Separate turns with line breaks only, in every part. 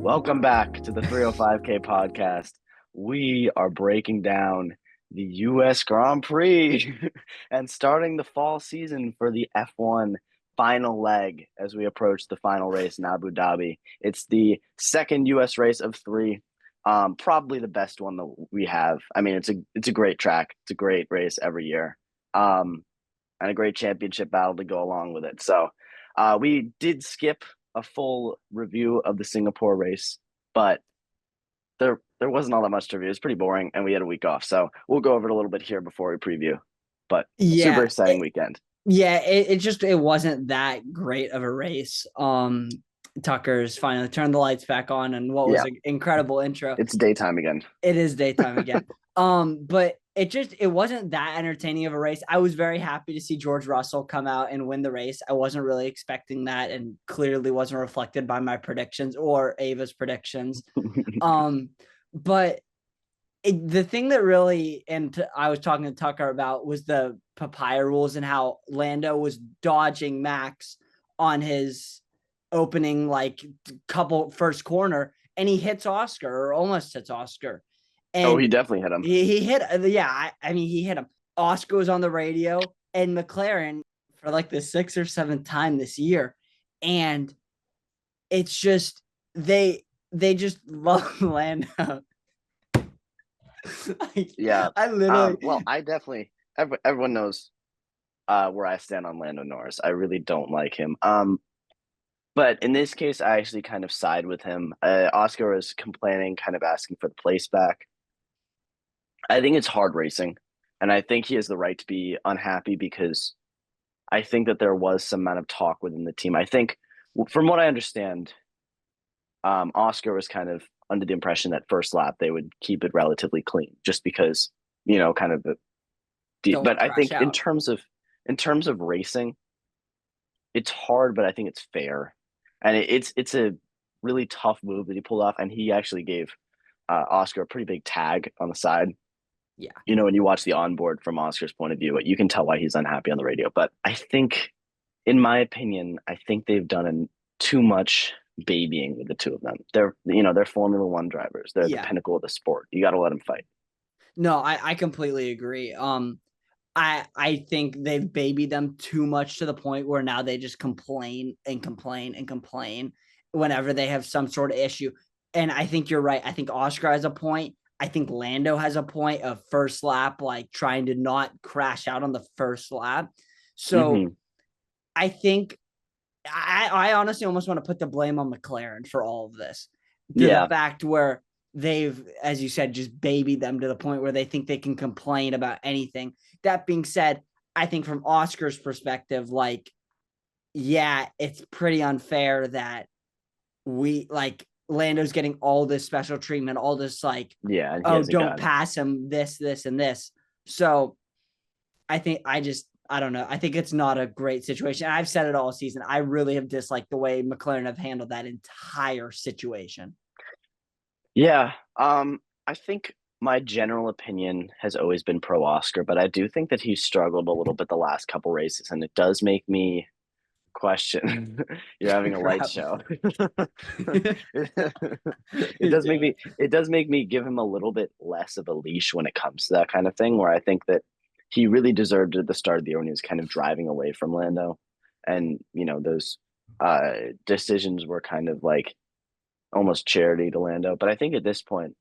Welcome back to the 305K podcast. We are breaking down the US Grand Prix and starting the fall season for the F1 final leg as we approach the final race in Abu Dhabi. It's the second US race of three, probably the best one that we have. I mean, it's a great track. It's a great race every year, and a great championship battle to go along with it. So, we did skip a full review of the Singapore race, but there wasn't all that much to review. It was pretty boring, and we had a week off. So we'll go over it a little bit here before we preview. But super
Yeah,
exciting weekend.
it wasn't that great of a race. Tucker's finally turned the lights back on, and what was
Yeah,
an incredible intro.
it's daytime again.
It is daytime again. But it wasn't that entertaining of a race. I was very happy to see George Russell come out and win the race. I wasn't really expecting that, and clearly wasn't reflected by my predictions or Ava's predictions. But the thing that really, and I was talking to Tucker about, was the papaya rules and how Lando was dodging Max on his opening couple first corner, and he hits Oscar, or almost hits Oscar.
Oh,
And
he definitely hit him.
he hit, I mean, he hit him. Oscar was on the radio, and McLaren for like the sixth or seventh time this year, and it's just they just love Lando.
Yeah.
I literally.
Well, I definitely everyone knows where I stand on Lando Norris. I really don't like him. But in this case, I actually kind of side with him. Oscar was complaining, kind of asking for the place back. I think it's hard racing, and I think he has the right to be unhappy because I think that there was some amount of talk within the team. I think, from what I understand, Oscar was kind of under the impression that first lap they would keep it relatively clean, just because kind of
Don't
But I
crash
think
out.
in terms of racing, it's hard, but I think it's fair, and it's a really tough move that he pulled off, and he actually gave Oscar a pretty big tag on the side.
Yeah.
When you watch the onboard from Oscar's point of view, you can tell why he's unhappy on the radio. But I think, in my opinion, I think they've done too much babying with the two of them. They're Formula One drivers. They're the
Yeah.
pinnacle of the sport. You got to let them fight.
No, I completely agree. I think they've babied them too much to the point where now they just complain and complain and complain whenever they have some sort of issue. And I think you're right. I think Oscar has a point. I think Lando has a point of first lap, like trying to not crash out on the first lap. So
Hmm.
I think I honestly almost want to put the blame on McLaren for all of this, to the
Yeah,
fact where they've, as you said, just babied them to the point where they think they can complain about anything. That being said, I think from Oscar's perspective, yeah, it's pretty unfair that we Lando's getting all this special treatment, all this
yeah, and he
oh,
hasn't
don't
got it.
pass him this, and this. So I don't know. I think it's not a great situation. I've said it all season. I really have disliked the way McLaren have handled that entire situation.
Yeah, I think my general opinion has always been pro Oscar, but I do think that he's struggled a little bit the last couple races, and it does make me question. You're having a light
Crap.
show.
Yeah.
It does make me give him a little bit less of a leash when it comes to that kind of thing, where I think that he really deserved it at the start of the year when he was kind of driving away from Lando. And, those decisions were kind of like almost charity to Lando. But I think at this point,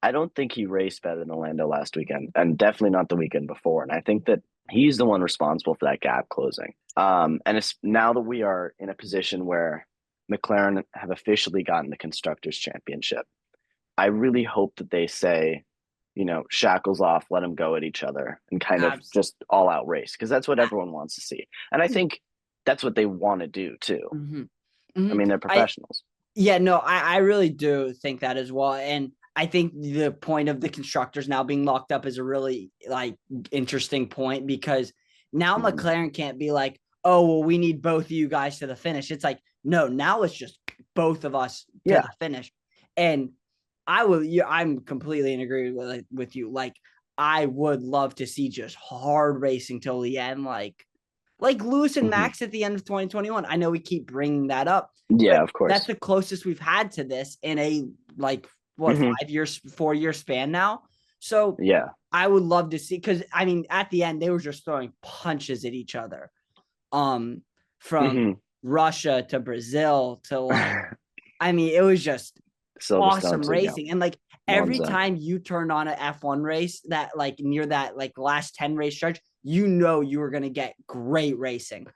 I don't think he raced better than Lando last weekend, and definitely not the weekend before. And I think that he's the one responsible for that gap closing. And it's now that we are in a position where McLaren have officially gotten the constructors championship. I really hope that they say, shackles off, let them go at each other, and kind of
Abs-
just all out race, because that's what everyone wants to see. And I think that's what they want to do too.
mm-hmm.
I
Mm-hmm.
mean, they're professionals.
Yeah, no, I really do think that as well. And I think the point of the constructors now being locked up is a really interesting point, because now
Mhm.
McLaren can't be like, oh, well, we need both of you guys to the finish. It's like, no, now it's just both of us to
Yeah,
the finish. And I'm completely in agreement with you. Like, I would love to see just hard racing till the end. like Lewis and
Hmm.
Max at the end of 2021. I know we keep bringing that up,
Yeah,
but
of
that's
course.
the closest we've had to this in a like what
Hmm.
5 years, 4 year span now. So
Yeah.
I would love to see because I mean at the end they were just throwing punches at each other. Um, from
Hmm.
Russia to Brazil to like I mean it was just
Silverstone
awesome
too. Yeah.
racing. And like every
Monza.
time you turn on an F1 race that like near that like last 10 race stretch, you know you were going to get great racing.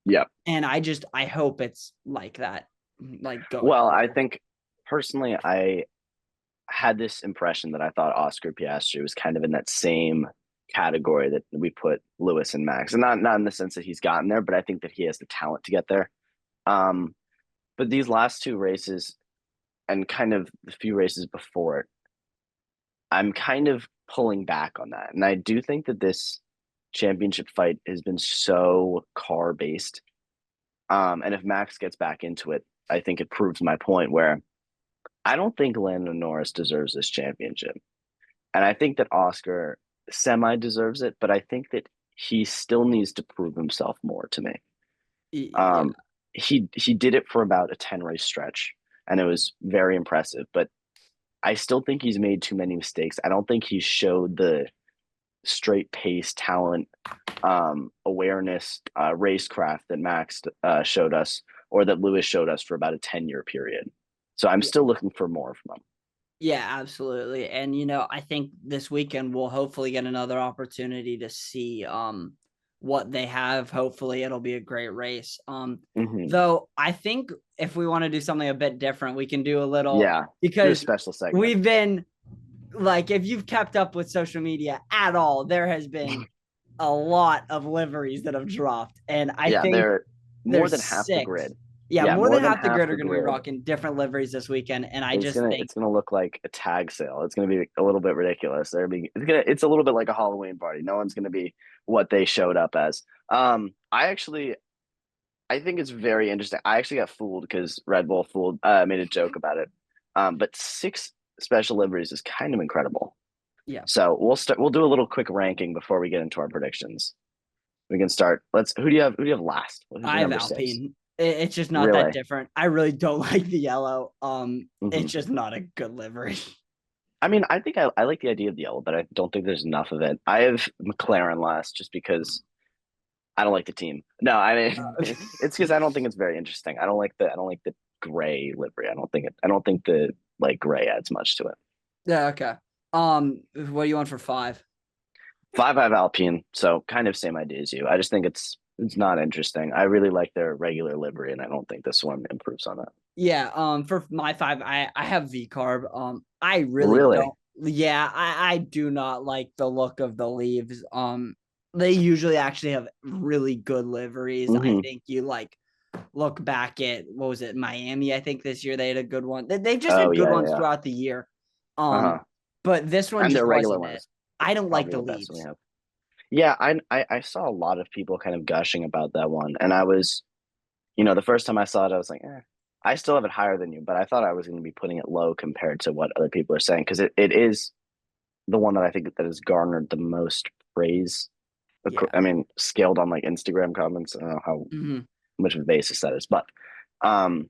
Yeah.
And I hope it's like that, like going
Well, I
forward.
think personally, I had this impression that I thought Oscar Piastri was kind of in that same category that we put Lewis and Max, and not in the sense that he's gotten there, but I think that he has the talent to get there. Um, but these last two races and kind of the few races before it, I'm kind of pulling back on that, and I do think that this championship fight has been so car based. And if Max gets back into it, I think it proves my point where I don't think Lando Norris deserves this championship. And I think that Oscar semi deserves it, but I think that he still needs to prove himself more to me.
Yeah.
Um, he did it for about a 10 race stretch, and it was very impressive. But I still think he's made too many mistakes. I don't think he showed the straight pace, talent, awareness, racecraft that Max showed us, or that Lewis showed us for about a 10-year period. So I'm
Yeah.
still looking for more from him.
Yeah, absolutely. And you know, I think this weekend we'll hopefully get another opportunity to see what they have. Hopefully it'll be a great race.
Hmm.
Though I think if we want to do something a bit different, we can do a little
Yeah, do a
because
special segment.
we've been like if you've kept up with social media at all, there has been a lot of liveries that have dropped. And I
Yeah,
think
they're more
there's
than half the
six.
grid.
Yeah,
Yeah,
more
more
than
than
half the
half
grid are
the
going to be
grid.
rocking different liveries this weekend. And I
It's
just
gonna
think
it's gonna look like a tag sale. It's gonna be a little bit ridiculous. It's a little bit like a Halloween party. No one's gonna be what they showed up as. I think it's very interesting. I actually got fooled because Red Bull made a joke about it. But six special liveries is kind of incredible.
yeah,
So we'll do a little quick ranking before we get into our predictions. We can start. Who do you have last? Who's
I
your
have
number six?
Alpine. It's just not that
Really?
different. I really don't like the yellow.
Hmm.
It's just not a good livery.
I mean, I think I like the idea of the yellow, but I don't think there's enough of it. I have McLaren last just because I don't like the team. No, I mean it's because I don't think it's very interesting. I don't like the gray livery. I don't think the like gray adds much to it.
Yeah, okay. What do you want for five?
Five I have Alpine, so kind of same idea as you. I just think it's not interesting. I really like their regular livery, and I don't think this one improves on that.
Yeah, for my five, I have V carb. I really
Really?
don't. Yeah, I do not like the look of the leaves. They usually actually have really good liveries. I
Hmm.
think you like look back at what was it, Miami? I think this year they had a good one. They've just
Oh
had good
yeah,
ones
yeah.
throughout the year.
Uh-huh.
But this one
And
just
their regular
wasn't
one
it.
is
I don't like
probably
the
the best one we
leaves.
have. Yeah, I saw a lot of people kind of gushing about that one, and I was, the first time I saw it, I was like, eh. I still have it higher than you, but I thought I was going to be putting it low compared to what other people are saying because it is the one that I think that has garnered the most praise.
Yeah.
I mean, scaled on like Instagram comments. I don't know how
Mm-hmm.
much of a basis that is, but um,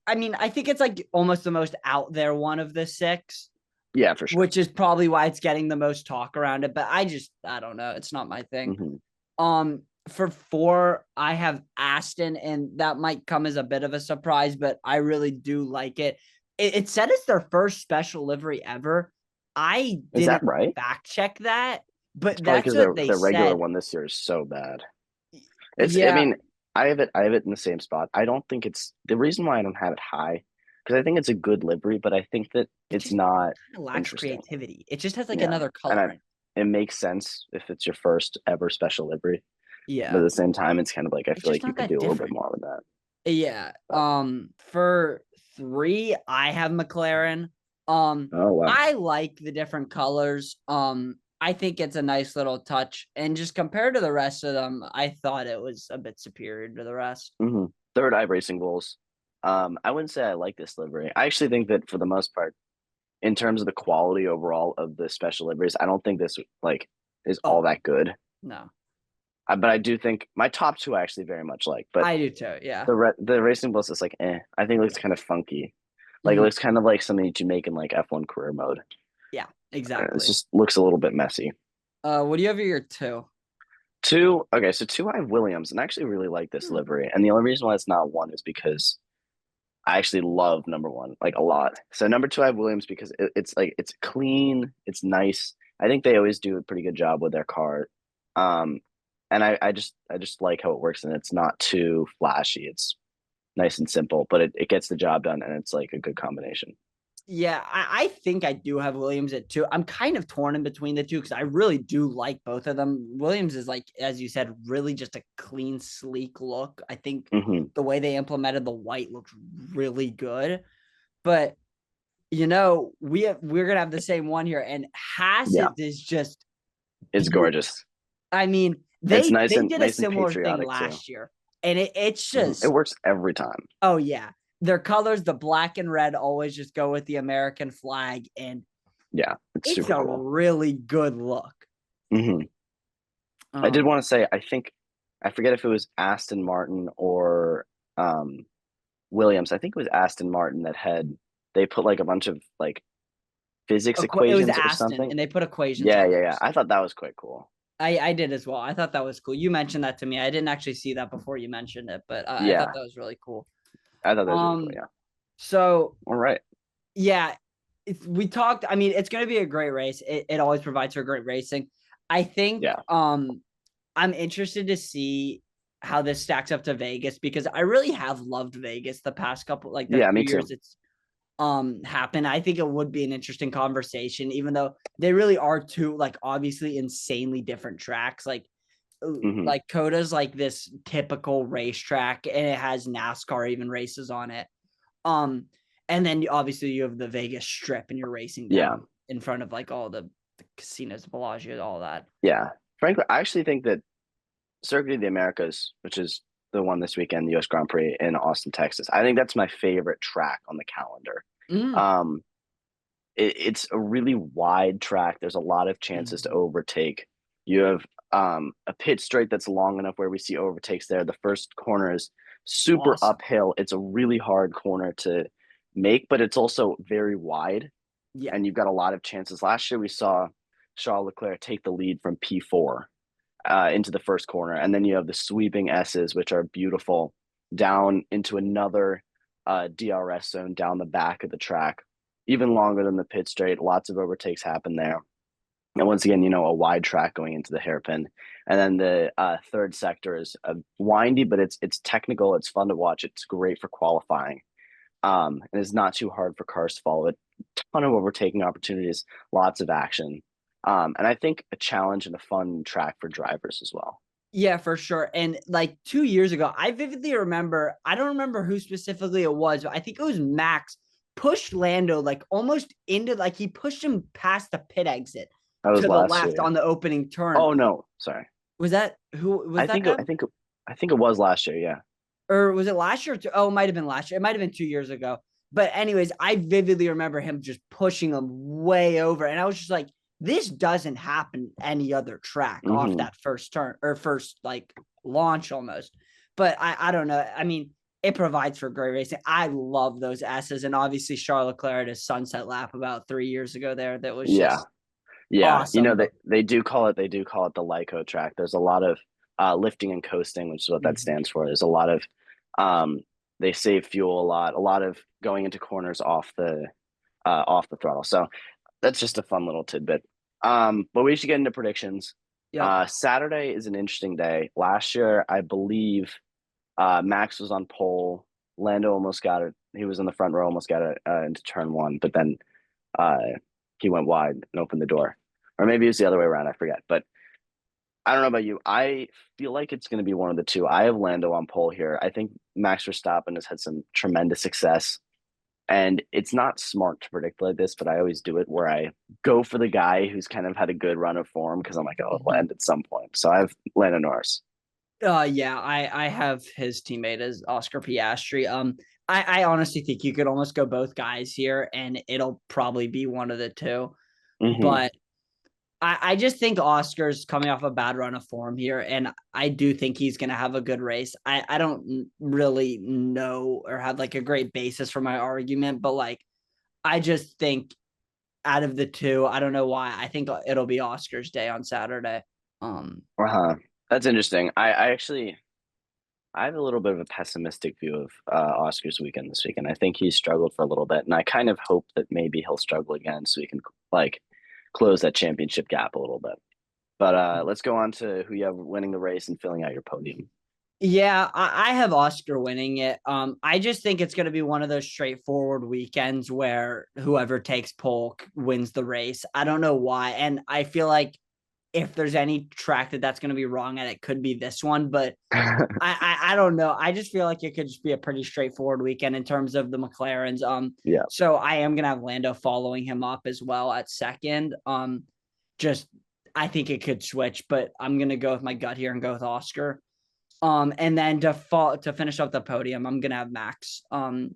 I mean, I think it's like almost the most out there one of the six,
yeah, for sure.
which is probably why it's getting the most talk around it. But I don't know. It's not my thing.
Hmm.
For four, I have Aston, and that might come as a bit of a surprise, but I really do like it. It said it's their first special livery ever. I
Is that
didn't
right?
fact check that,
It's
but
probably
that's
because
what they
their regular
said.
one this year is so bad. I
Yeah,
mean, I have it in the same spot. I don't think it's the reason why I don't have it high because I think it's a good livery, but I think that
it
it's
just
not
kind of lacks
interesting.
creativity. It just has like
Yeah,
another
and
color in it.
it makes sense if it's your first ever special livery, but at
Yeah,
the same time, it's kind of like I
it's
feel
just
like you
not
could
that
do a little bit
different.
more with that.
Yeah.
But
For three, I have McLaren.
oh wow.
I like the different colors. I think it's a nice little touch. And just compared to the rest of them, I thought it was a bit superior to the rest.
Hmm. Third eye racing bulls. I wouldn't say I like this livery. I actually think that for the most part, in terms of the quality overall of the special liveries, I don't think this like is all
Oh,
that good.
no.
But I do think my top two I actually very much like. But
I do too. Yeah.
the Racing Bliss is like, eh. I think it looks kind of funky. Like it
Mhm.
looks kind of like something that you make in like F1 career mode.
Yeah,
It
exactly.
just looks a little bit messy.
What do you have at your two?
Two, okay, so two I have Williams, and I actually really like this
Hmm.
livery. And the only reason why it's not one is because I actually love number one like a lot. So number two I have Williams because it's like it's clean, it's nice. I think they always do a pretty good job with their car. Um, and I just like how it works, and it's not too flashy. It's nice and simple, but it gets the job done, and it's like a good combination.
Yeah, I think I do have Williams at two. I'm kind of torn in between the two because I really do like both of them. Williams is like, as you said, really just a clean, sleek look. I think
Hmm.
the way they implemented the white looks really good. But we're gonna have the same one here, and
Yeah,
Hassett is just
it's
beautiful.
gorgeous.
I mean,
It's
they did a
nice and
similar thing
patriotic too.
last year, and it's
It
just
works every time.
oh yeah. Their colors, the black and red, always just go with the American flag, and
Yeah, it's
it's
super
a
cool.
really good look.
Hmm. I did
Um,
want to say, I think I forget if it was Aston Martin or um, Williams. I think it was Aston Martin that had they put like a bunch of like physics
it was
equations or
Aston,
something.
and they put equations
Yeah,
on
yeah, yeah.
theirs.
I thought that was quite cool.
I did as well. I thought that was cool. You mentioned that to me. I didn't actually see that before you mentioned it, but I thought
Yeah,
that was really cool.
I thought that was really cool.
Um,
Yeah.
so
All right.
yeah, we talked. I mean, it's going to be a great race. It always provides for great racing. I think
Yeah.
I'm interested to see how this stacks up to Vegas because I really have loved Vegas the past couple like the
Yeah,
few
me
years
too.
it's happened. I think it would be an interesting conversation, even though they really are two like obviously insanely different tracks.
Hmm.
Like Coda's like this typical racetrack and it has NASCAR even races on it. Um, and then obviously you have the Vegas Strip and you're racing
Yeah,
down in front of like all the casinos, Bellagio, all that.
yeah. Frankly, I actually think that Circuit of the Americas, which is the one this weekend, the US Grand Prix in Austin, Texas, I think that's my favorite track on the calendar.
Mm.
Um, it's a really wide track. There's a lot of chances to
Mhm.
overtake. You have a pit straight that's long enough where we see overtakes there. The first corner is super
Awesome.
uphill. It's a really hard corner to make, but it's also very wide,
Yeah.
and you've got a lot of chances. Last year, we saw Charles Leclerc take the lead from P4 into the first corner, and then you have the sweeping S's, which are beautiful, down into another DRS zone down the back of the track, even longer than the pit straight. Lots of overtakes happen there. And once again, a wide track going into the hairpin. And then the third sector is windy, but it's technical. It's fun to watch. It's great for qualifying. And it's not too hard for cars to follow it. Ton of overtaking opportunities, lots of action. And I think a challenge and a fun track for drivers as well.
Yeah, for sure. And like 2 years ago, I vividly remember, I don't remember who specifically it was, but I think it was Max pushed Lando like almost into like he pushed him past the pit exit
That was
to the
last year,
left
yeah.
on the opening turn.
Oh no, sorry.
Was that who was
I
that
think it, I
him?
think it, I think it was last year, yeah.
Or was it last year? Oh, it might have been last year. It might have been 2 years ago. But anyways, I vividly remember him just pushing him way over. And I was just like, this doesn't happen any other track off
Hmm.
that first turn or first like launch almost. But I don't know. I mean, it provides for great racing. I love those S's. And obviously Charles Leclerc at his sunset lap about 3 years ago there that was
Yeah.
just
Yeah.
awesome.
They do call it the Lyco track. There's a lot of lifting and coasting, which is what that
Mhm.
stands for. There's a lot of um they save fuel a lot of going into corners off the throttle. So that's just a fun little tidbit. But we should get into predictions.
Yep.
Saturday is an interesting day. Last year, I believe Max was on pole. Lando almost got it. He was in the front row, almost got it into turn one, but then uh, he went wide and opened the door. Or maybe it was the other way around. I forget. But I don't know about you. I feel like it's going to be one of the two. I have Lando on pole here. I think Max Verstappen has had some tremendous success. And it's not smart to predict like this, but I always do it where I go for the guy who's kind of had a good run of form because I'm like, oh, it'll
Mhm.
end at some point. So I have Lando Norris.
Yeah, I have his teammate as Oscar Piastri. I honestly think you could almost go both guys here, and it'll probably be one of the two.
Hmm.
But I just think Oscar's coming off a bad run of form here, and I do think he's going to have a good race. I don't really know or have like a great basis for my argument, but like I just think out of the two, I don't know why. I think it'll be Oscar's day on Saturday. Um,
Uh-huh. That's interesting. I actually I have a little bit of a pessimistic view of Oscar's weekend this weekend. I think he's struggled for a little bit, and I kind of hope that maybe he'll struggle again so he can like close that championship gap a little bit. But let's go on to who you have winning the race and filling out your podium.
Yeah, I have Oscar winning it. I just think it's going to be one of those straightforward weekends where whoever takes pole wins the race. I don't know why, and I feel like if there's any track that's going to be wrong at, it could be this one. But I don't know. I just feel like it could just be a pretty straightforward weekend in terms of the McLarens.
Yeah.
So I am gonna have Lando following him up as well at second. Just I think it could switch, but I'm gonna go with my gut here and go with Oscar. And then to finish up the podium, I'm gonna have Max.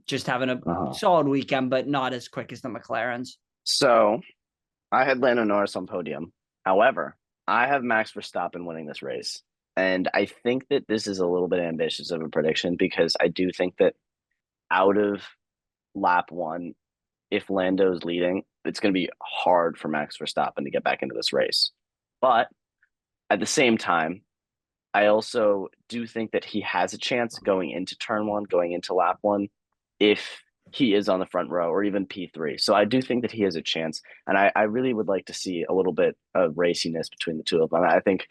Just having a
Uh-huh.
solid weekend, but not as quick as the McLarens.
So I had Lando Norris on podium. However, I have Max Verstappen winning this race. And I think that this is a little bit ambitious of a prediction because I do think that out of lap one, if Lando's leading, it's going to be hard for Max Verstappen to get back into this race. But at the same time, I also do think that he has a chance going into turn one, going into lap one, if he is on the front row or even P3. So I do think that he has a chance. And I really would like to see a little bit of raciness between the two of them. I think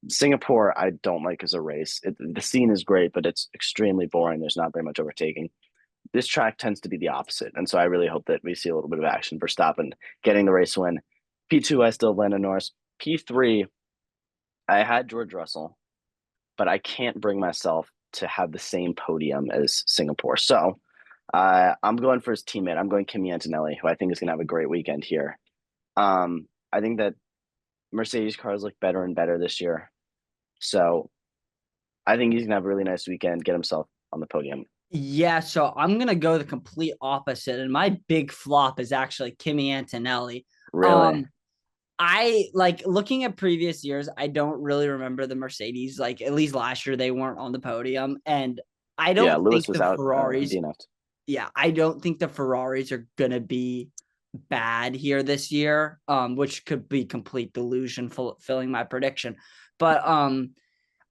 Singapore, I don't like as a race. The scene is great, but it's extremely boring. There's not very much overtaking. This track tends to be the opposite. And so I really hope that we see a little bit of action for Verstappen getting the race win. P2, I still have Lando Norris. P3, I had George Russell, but I can't bring myself to have the same podium as Singapore. So I'm going for his teammate. I'm going Kimi Antonelli, who I think is going to have a great weekend here. I think that Mercedes cars look better and better this year. So I think he's going to have a really nice weekend, get himself on the podium.
Yeah, so I'm gonna go the complete opposite, and my big flop is actually Kimi Antonelli.
Really?
Um, I like looking at previous years, I don't really remember the Mercedes. Like at least last year they weren't on the podium. And I
Yeah,
don't think
Lewis was
the
out. He
Ferraris,
DNF'd.
yeah, I don't think the Ferraris are gonna be bad here this year. Which could be complete delusion fulfilling my prediction. But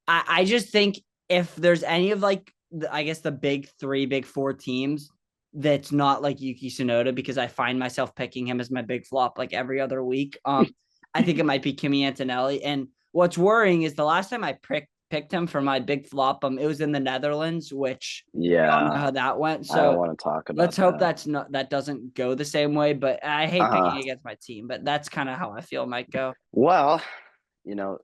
I just think if there's any of like I guess the big three, big four teams that's not like Yuki Tsunoda, because I find myself picking him as my big flop like every other week. I think it might be Kimi Antonelli. And what's worrying is the last time I picked him for my big flop, it was in the Netherlands, which we all know
Yeah,
how that went.
I don't
So
want to talk
let's
about
hope
that.
that doesn't go the same way. But I hate
Uh-huh.
picking against my team, but that's kind of how I feel might go.
Well, you know,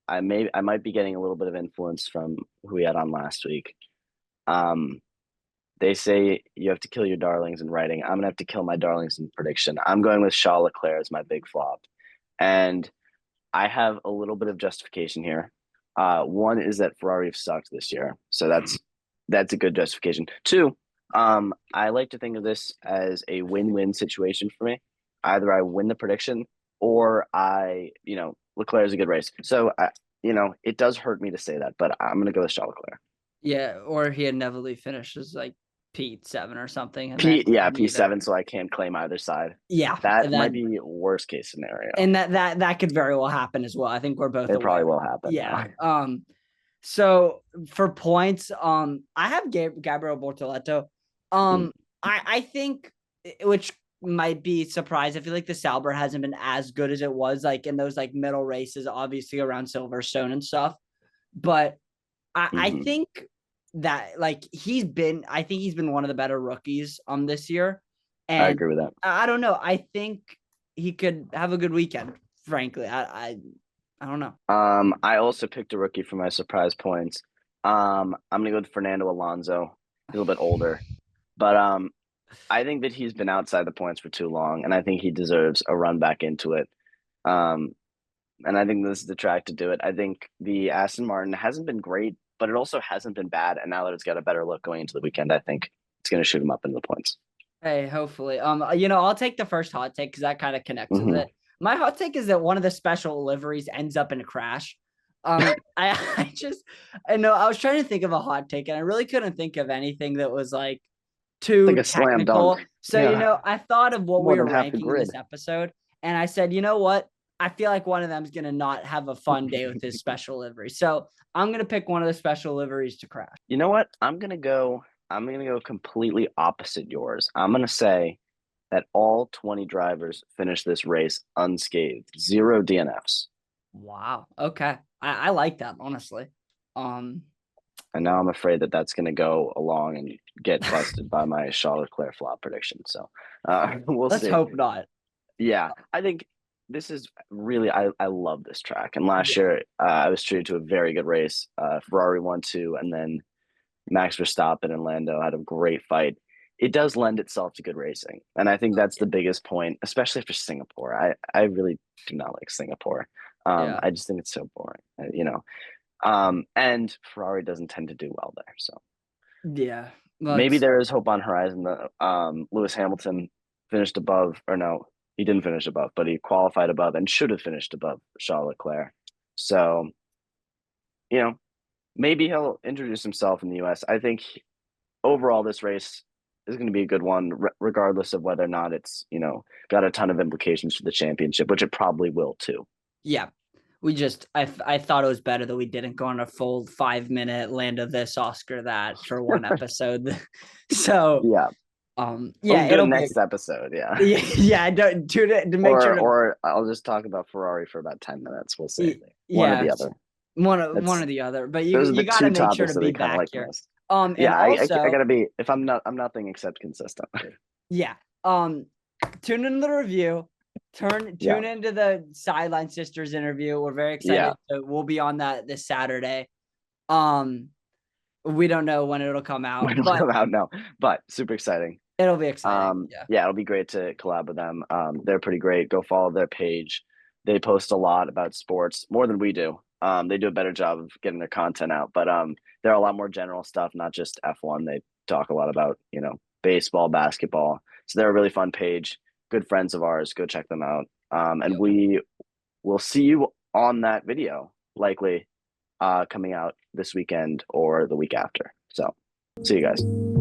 I might be getting a little bit of influence from who we had on last week. Um, they say you have to kill your darlings in writing. I'm gonna have to kill my darlings in prediction. I'm going with Charles Leclerc as my big flop, and I have a little bit of justification here. One is that Ferrari have sucked this year, so that's a good justification. Two, I like to think of this as a win-win situation for me. Either I win the prediction or Leclerc is a good race. So it does hurt me to say that, but I'm gonna go with Charles Leclerc.
Yeah, or he had Neville finishes like P7 or something, and then
Yeah,
neither.
P7, so I can't claim either side.
Yeah,
That
that
might be worst case scenario.
and that could very well happen as well. I think we're both
It
aware.
probably will happen
Yeah.
now.
So for points, I have Gabriel Bortoleto.
Mm.
I think which might be surprised. I feel like the Sauber hasn't been as good as it was like in those like middle races, obviously around Silverstone and stuff. But I
Hmm.
think that like I think he's been one of the better rookies this year.
I
And
agree with that.
I don't know. I think he could have a good weekend, frankly. I don't know.
I also picked a rookie for my surprise points. I'm gonna go with Fernando Alonso. He's a little bit older, but I think that he's been outside the points for too long, and I think he deserves a run back into it. Um, and I think this is the track to do it. I think the Aston Martin hasn't been great, but it also hasn't been bad. And now that it's got a better look going into the weekend, I think it's going to shoot him up into the points.
Hey, hopefully. I'll take the first hot take because that kind of connects with
Hmm.
it. My hot take is that one of the special liveries ends up in a crash. I know I was trying to think of a hot take and I really couldn't think of anything that was like
It's
too
like a slam dunk.
technical. So,
Yeah,
I thought of what
more
we were
than half the
ranking in
grid.
this episode, and I said, you know what? I feel like one of them is going to not have a fun day with his special livery. So I'm going to pick one of the special liveries to crash.
You know what? I'm gonna go completely opposite yours. I'm gonna say that all 20 drivers finish this race unscathed, zero DNFs.
Wow. Okay. I like that, honestly. Um,
And now I'm afraid that that's gonna go along and get busted by my Charles Leclerc flop prediction. So we'll
let's
see.
hope not.
Yeah, I think this is really I love this track. And last
Yeah.
year I was treated to a very good race. Ferrari won two, and then Max Verstappen and Lando had a great fight. It does lend itself to good racing, and I think that's the biggest point, especially for Singapore. I really do not like Singapore.
Yeah.
I just think it's so boring, and Ferrari doesn't tend to do well there. So
Yeah.
maybe
Let's
there is hope on horizon. Lewis Hamilton finished above, or no, he didn't finish above, but he qualified above and should have finished above Charles Leclerc. So you know, maybe he'll introduce himself in the U.S. I think overall this race is going to be a good one, regardless of whether or not it's got a ton of implications for the championship, which it probably will too.
yeah. I thought it was better that we didn't go on a full 5 minute Lando this, Oscar that for one episode. So
Yeah,
yeah,
we'll do it
it'll be
next episode. Yeah,
yeah, don't to make sure
or I'll just talk about Ferrari for about 10 minutes. We'll see. One or
yeah,
the other.
one or the other. But
Those are
you
the
got to
two
make sure to
topics that
be
we kind of
back
like the
here.
most.
And
Yeah, I
also
gotta be. If I'm nothing except consistent.
yeah, tune into the review. Tune into the Sideline Sisters interview. We're very excited.
Yeah.
We'll be on that this Saturday. We don't know when it'll come out,
When it'll
but
come out, no, but super exciting.
it'll be exciting.
Yeah, it'll be great to collab with them. They're pretty great. Go follow their page. They post a lot about sports, more than we do. They do a better job of getting their content out, but they're a lot more general stuff, not just F1. They talk a lot about, baseball, basketball. So they're a really fun page. Good friends of ours. Go check them out. And
Yep.
we will see you on that video, likely coming out this weekend or the week after. So see you guys.